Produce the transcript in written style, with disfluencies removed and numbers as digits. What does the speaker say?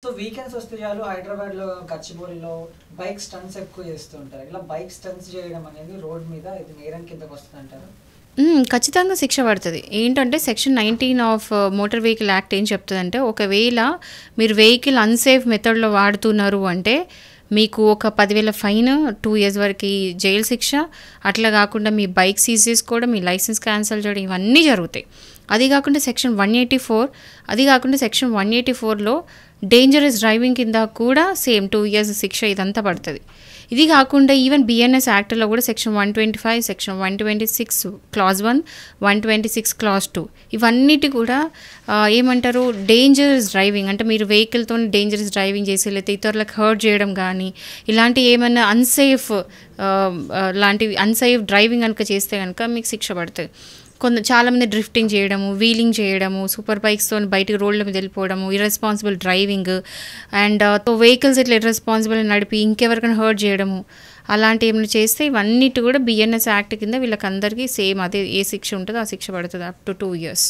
So weekends వస్తే చాలు హైదరాబాద్‌లో గచ్చిబౌలిలో బైక్ స్టంట్స్ ఎక్కువ చేస్తూ ఉంటారు. ఇలా బైక్ స్టంట్స్ చేయడం అనేది రోడ్ మీద ఇది నేరం కిందకొస్తదంటారా? ఖచ్చితంగా శిక్ష పడతది. ఏంటంటే section 19 of motor vehicle act ఏం చెప్తదంటే, ఒకవేళ మీరు వెహికల్ అన్‌సేఫ్ మెథడ్‌లో వాడుతున్నారు అంటే, మీకు ఒక 10,000 ఫైన్, 2 ఇయర్స్ వరకి జైలు శిక్ష, అట్లా కాకుండా మీ బైక్ సీజ్ చేసుకోవడం, మీ లైసెన్స్ క్యాన్సల్ చేయడం ఇవన్నీ జరుగుతాయి. అది కాకుండా సెక్షన్ 184 అది కాకుండా సెక్షన్ 184లో డేంజరస్ డ్రైవింగ్ కింద కూడా సేమ్ 2 ఇయర్స్ శిక్ష ఇదంతా పడతది. ఇది కాకుండా ఈవెన్ బిఎన్ఎస్ యాక్ట్‌లో కూడా సెక్షన్ 125, సెక్షన్ 126 క్లాజ్ 1, 126 క్లాజ్ 2 ఇవన్నిటి కూడా ఏమంటారు డేంజరస్ డ్రైవింగ్ అంటే మీరు వెహికల్‌తోని డేంజరస్ డ్రైవింగ్ చేసి లేకపోతే ఇతరులకు హర్ట్ చేయడం కానీ ఇలాంటి ఏమన్నా లాంటివి అన్‌సేఫ్ డ్రైవింగ్ కనుక చేస్తే కనుక మీకు శిక్ష పడతది. చాలామంది డ్రిఫ్టింగ్ చేయడము, వీలింగ్ చేయడము, సూపర్ బైక్స్‌తోని బయటికి రోడ్ల మీద వెళ్ళిపోవడము, ఇర్రెస్పాన్సిబుల్ డ్రైవింగ్ అండ్ వెహికల్స్ ఇట్లా ఇర్రెస్పాన్సిబుల్ నడిపి ఇంకెవరికైనా హర్ట్ చేయడము అలాంటివి ఏమైనా చేస్తే ఇవన్నిటి కూడా బిఎన్ఎస్ యాక్ట్ కింద వీళ్ళకందరికీ సేమ్ అదే ఏ శిక్ష ఉంటుందో ఆ శిక్ష పడుతుంది అప్ టు 2 ఇయర్స్.